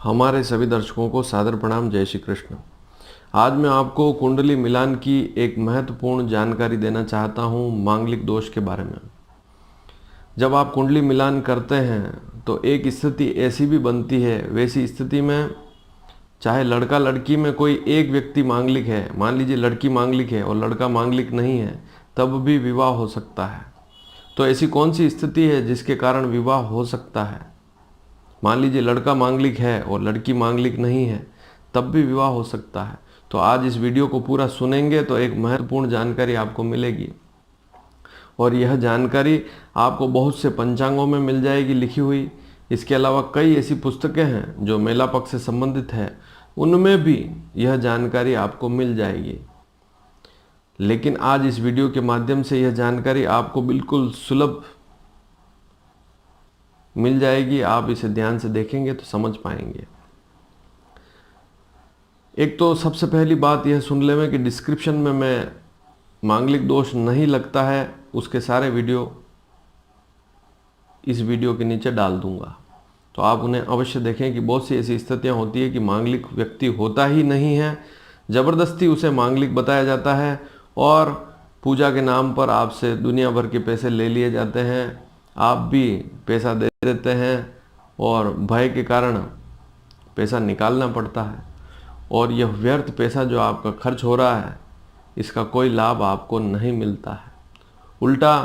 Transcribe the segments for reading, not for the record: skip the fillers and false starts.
हमारे सभी दर्शकों को सादर प्रणाम। जय श्री कृष्ण। आज मैं आपको कुंडली मिलान की एक महत्वपूर्ण जानकारी देना चाहता हूं मांगलिक दोष के बारे में। जब आप कुंडली मिलान करते हैं तो एक स्थिति ऐसी भी बनती है, वैसी स्थिति में चाहे लड़का लड़की में कोई एक व्यक्ति मांगलिक है, मान लीजिए लड़की मांगलिक है और लड़का मांगलिक नहीं है, तब भी विवाह हो सकता है। तो ऐसी कौन सी स्थिति है जिसके कारण विवाह हो सकता है? मान लीजिए लड़का मांगलिक है और लड़की मांगलिक नहीं है, तब भी विवाह हो सकता है। तो आज इस वीडियो को पूरा सुनेंगे तो एक महत्वपूर्ण जानकारी आपको मिलेगी, और यह जानकारी आपको बहुत से पंचांगों में मिल जाएगी लिखी हुई। इसके अलावा कई ऐसी पुस्तकें हैं जो मेला पक्ष से संबंधित है, उनमें भी यह जानकारी आपको मिल जाएगी। लेकिन आज इस वीडियो के माध्यम से यह जानकारी आपको बिल्कुल सुलभ मिल जाएगी। आप इसे ध्यान से देखेंगे तो समझ पाएंगे। एक तो सबसे पहली बात यह सुन लें कि डिस्क्रिप्शन में मैं मांगलिक दोष नहीं लगता है उसके सारे वीडियो इस वीडियो के नीचे डाल दूंगा, तो आप उन्हें अवश्य देखें कि बहुत सी ऐसी स्थितियां होती है कि मांगलिक व्यक्ति होता ही नहीं है, ज़बरदस्ती उसे मांगलिक बताया जाता है और पूजा के नाम पर आपसे दुनिया भर के पैसे ले लिए जाते हैं। आप भी पैसा दे देते हैं और भय के कारण पैसा निकालना पड़ता है, और यह व्यर्थ पैसा जो आपका खर्च हो रहा है, इसका कोई लाभ आपको नहीं मिलता है, उल्टा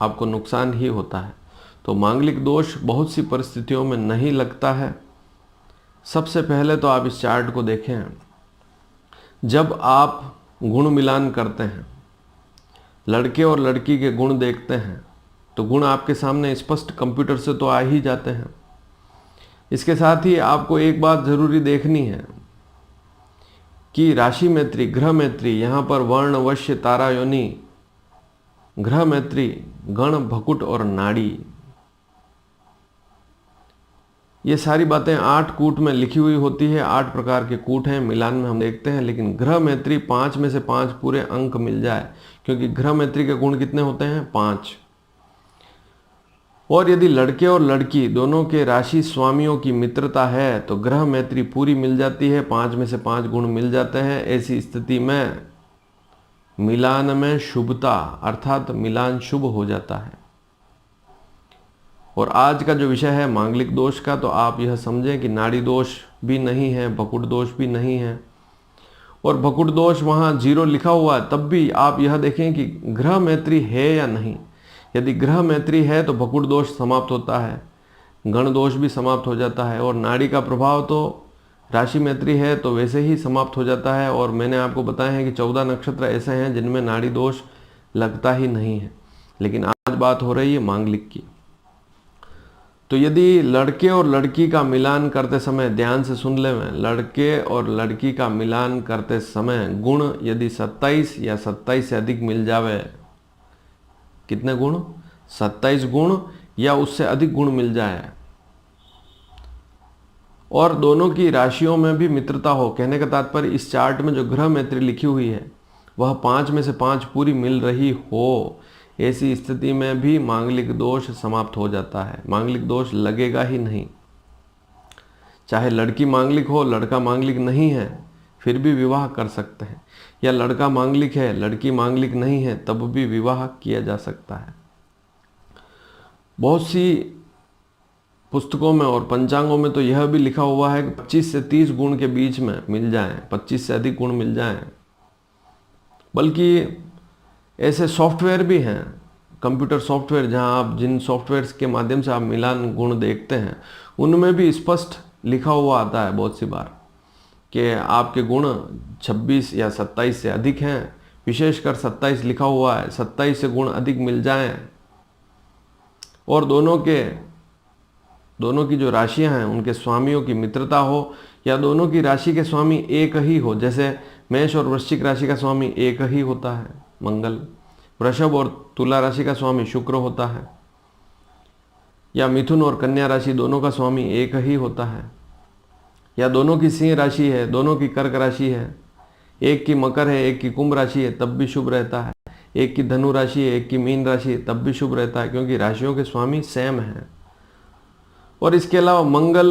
आपको नुकसान ही होता है। तो मांगलिक दोष बहुत सी परिस्थितियों में नहीं लगता है। सबसे पहले तो आप इस चार्ट को देखें। जब आप गुण मिलान करते हैं, लड़के और लड़की के गुण देखते हैं, तो गुण आपके सामने स्पष्ट कंप्यूटर से तो आ ही जाते हैं। इसके साथ ही आपको एक बात जरूरी देखनी है कि राशि मैत्री, ग्रह मैत्री, यहाँ पर वर्ण, वश्य, तारा, योनि, ग्रह मैत्री, गण, भकुट और नाड़ी, ये सारी बातें 8 कूट में लिखी हुई होती है। 8 प्रकार के कूट हैं, मिलान में हम देखते हैं। लेकिन ग्रह मैत्री 5 में से 5 पूरे अंक मिल जाए, क्योंकि ग्रह मैत्री के गुण कितने होते हैं? 5। और यदि लड़के और लड़की दोनों के राशि स्वामियों की मित्रता है तो ग्रह मैत्री पूरी मिल जाती है, 5 में से 5 गुण मिल जाते हैं। ऐसी स्थिति में मिलान में शुभता अर्थात मिलान शुभ हो जाता है। और आज का जो विषय है मांगलिक दोष का, तो आप यह समझें कि नाड़ी दोष भी नहीं है, भकुट दोष भी नहीं है। और भकुट दोष वहाँ 0 लिखा हुआ है, तब भी आप यह देखें कि ग्रह मैत्री है या नहीं। यदि ग्रह मैत्री है तो भकुट दोष समाप्त होता है, गण दोष भी समाप्त हो जाता है, और नाड़ी का प्रभाव तो राशि मैत्री है तो वैसे ही समाप्त हो जाता है। और मैंने आपको बताया है कि 14 नक्षत्र ऐसे हैं जिनमें नाड़ी दोष लगता ही नहीं है। लेकिन आज बात हो रही है मांगलिक की। तो यदि लड़के और लड़की का मिलान करते समय, ध्यान से सुन ले, मैं लड़के और लड़की का मिलान करते समय गुण यदि 27 या 27 से अधिक मिल जावे, कितने गुण? 27 गुण या उससे अधिक गुण मिल जाए, और दोनों की राशियों में भी मित्रता हो, कहने का तात्पर्य इस चार्ट में जो ग्रह मैत्री लिखी हुई है वह 5 में से 5 पूरी मिल रही हो, ऐसी स्थिति में भी मांगलिक दोष समाप्त हो जाता है। मांगलिक दोष लगेगा ही नहीं। चाहे लड़की मांगलिक हो, लड़का मांगलिक नहीं है, फिर भी विवाह कर सकते हैं, या लड़का मांगलिक है, लड़की मांगलिक नहीं है, तब भी विवाह किया जा सकता है। बहुत सी पुस्तकों में और पंचांगों में तो यह भी लिखा हुआ है कि 25 से 30 गुण के बीच में मिल जाएं, 25 से अधिक गुण मिल जाएं। बल्कि ऐसे सॉफ्टवेयर भी हैं, कंप्यूटर सॉफ्टवेयर, जहां आप जिन सॉफ्टवेयर्स के माध्यम से आप मिलान गुण देखते हैं, उनमें भी स्पष्ट लिखा हुआ आता है बहुत सी बार कि आपके गुण 26 या 27 से अधिक हैं। विशेषकर 27 लिखा हुआ है, 27 से गुण अधिक मिल जाएं, और दोनों की जो राशियां हैं उनके स्वामियों की मित्रता हो, या दोनों की राशि के स्वामी एक ही हो। जैसे मेष और वृश्चिक राशि का स्वामी एक ही होता है, मंगल। वृषभ और तुला राशि का स्वामी शुक्र होता है, या मिथुन और कन्या राशि दोनों का स्वामी एक ही होता है, या दोनों की सिंह राशि है, दोनों की कर्क राशि है, एक की मकर है, एक की कुंभ राशि है, तब भी शुभ रहता है। एक की धनु राशि है, एक की मीन राशि है, तब भी शुभ रहता है, क्योंकि राशियों के स्वामी सेम हैं। और इसके अलावा मंगल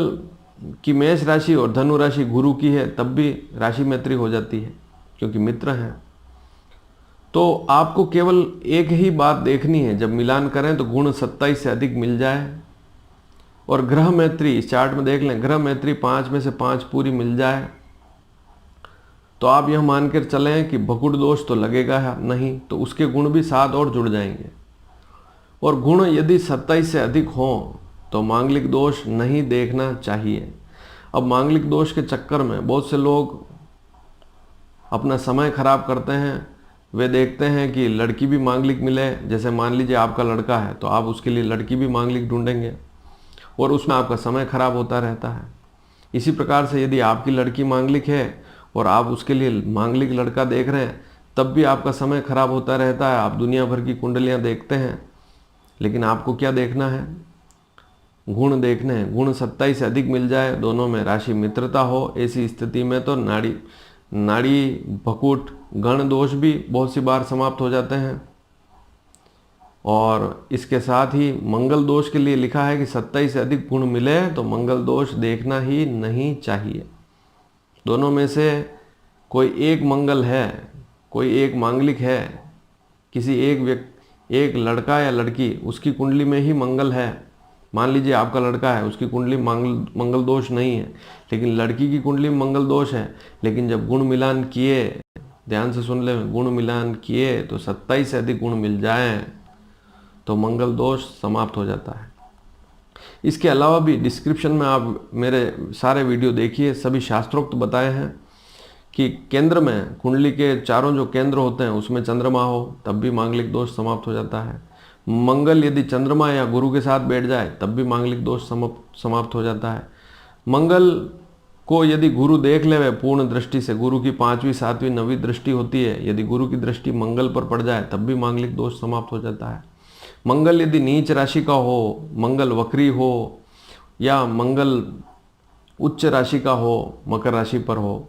कि मेष राशि और धनु राशि गुरु की है तब भी राशि मैत्री हो जाती है, क्योंकि मित्र हैं। तो आपको केवल एक ही बात देखनी है, जब मिलान करें तो गुण 27 से अधिक मिल जाए, और ग्रह मैत्री इस चार्ट में देख लें, ग्रह मैत्री 5 में से 5 पूरी मिल जाए, तो आप यह मानकर चलें कि भकुड़ दोष तो लगेगा नहीं, तो उसके गुण भी 7 और जुड़ जाएंगे। और गुण यदि 27 से अधिक हों तो मांगलिक दोष नहीं देखना चाहिए। अब मांगलिक दोष के चक्कर में बहुत से लोग अपना समय खराब करते हैं। वे देखते हैं कि लड़की भी मांगलिक मिले, जैसे मान लीजिए आपका लड़का है तो आप उसके लिए लड़की भी मांगलिक ढूंढेंगे, और उसमें आपका समय खराब होता रहता है। इसी प्रकार से यदि आपकी लड़की मांगलिक है और आप उसके लिए मांगलिक लड़का देख रहे हैं, तब भी आपका समय खराब होता रहता है। आप दुनिया भर की कुंडलियां देखते हैं, लेकिन आपको क्या देखना है? गुण देखने हैं। गुण 27 से अधिक मिल जाए, दोनों में राशि मित्रता हो, ऐसी स्थिति में तो नाड़ी भकुट गण दोष भी बहुत सी बार समाप्त हो जाते हैं। और इसके साथ ही मंगल दोष के लिए लिखा है कि 27 से अधिक गुण मिले तो मंगल दोष देखना ही नहीं चाहिए। दोनों में से कोई एक मंगल है, कोई एक मांगलिक है, किसी एक लड़का या लड़की उसकी कुंडली में ही मंगल है। मान लीजिए आपका लड़का है, उसकी कुंडली मंगल दोष नहीं है, लेकिन लड़की की कुंडली में मंगल दोष है। लेकिन जब गुण मिलान किए, ध्यान से सुन ले, गुण मिलान किए तो 27 से अधिक गुण मिल जाएं तो मंगल दोष समाप्त हो जाता है। इसके अलावा भी डिस्क्रिप्शन में आप मेरे सारे वीडियो देखिए, सभी शास्त्रोक्त बताए हैं कि केंद्र में, कुंडली के चारों जो केंद्र होते हैं उसमें चंद्रमा हो तब भी मांगलिक दोष समाप्त हो जाता है। मंगल यदि चंद्रमा या गुरु के साथ बैठ जाए तब भी मांगलिक दोष समाप्त हो जाता है। मंगल को यदि गुरु देख ले पूर्ण दृष्टि से, गुरु की 5वीं 7वीं 9वीं दृष्टि होती है, यदि गुरु की दृष्टि मंगल पर पड़ जाए तब भी मांगलिक दोष समाप्त हो जाता है। मंगल यदि नीच राशि का हो, मंगल वक्री हो, या मंगल उच्च राशि का हो, मकर राशि पर हो,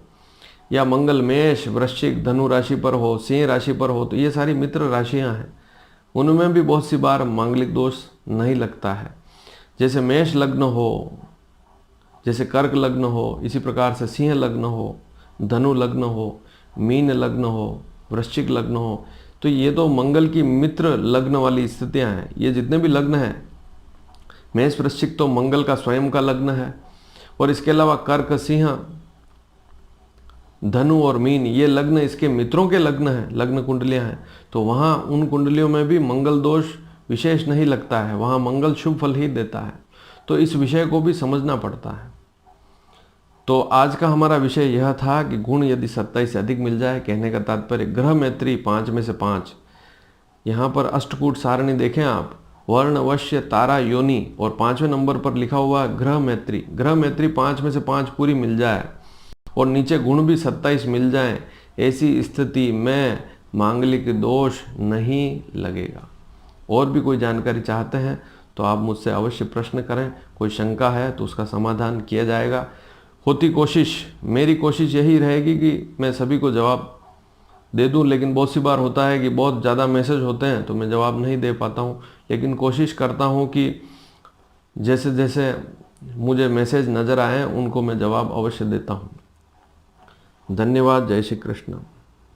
या मंगल मेष वृश्चिक धनु राशि पर हो, सिंह राशि पर हो, तो ये सारी मित्र राशियां हैं। उनमें भी बहुत सी बार मांगलिक दोष नहीं लगता है। जैसे मेष लग्न हो, जैसे कर्क लग्न हो, इसी प्रकार से सिंह लग्न हो, धनु लग्न हो, मीन लग्न हो, वृश्चिक लग्न हो, तो ये तो मंगल की मित्र लग्न वाली स्थितियां हैं। ये जितने भी लग्न हैं, मेष वृश्चिक तो मंगल का स्वयं का लग्न है, और इसके अलावा कर्क सिंह धनु और मीन ये लग्न इसके मित्रों के लग्न हैं, लग्न कुंडलियां हैं। तो वहाँ उन कुंडलियों में भी मंगल दोष विशेष नहीं लगता है, वहाँ मंगल शुभ फल ही देता है। तो इस विषय को भी समझना पड़ता है। तो आज का हमारा विषय यह था कि गुण यदि 27 से अधिक मिल जाए, कहने का तात्पर्य ग्रह मैत्री 5 में से 5। यहाँ पर अष्टकूट सारणी देखें आप, वर्ण वश्य तारा योनि, और 5वें नंबर पर लिखा हुआ ग्रह मैत्री। ग्रह मैत्री 5 में से 5 पूरी मिल जाए और नीचे गुण भी 27 मिल जाएं, ऐसी स्थिति में मांगलिक दोष नहीं लगेगा। और भी कोई जानकारी चाहते हैं तो आप मुझसे अवश्य प्रश्न करें, कोई शंका है तो उसका समाधान किया जाएगा। मेरी कोशिश यही रहेगी कि मैं सभी को जवाब दे दूं, लेकिन बहुत सी बार होता है कि बहुत ज़्यादा मैसेज होते हैं तो मैं जवाब नहीं दे पाता हूं, लेकिन कोशिश करता हूं कि जैसे जैसे मुझे मैसेज नज़र आए उनको मैं जवाब अवश्य देता हूं। धन्यवाद। जय श्री कृष्ण।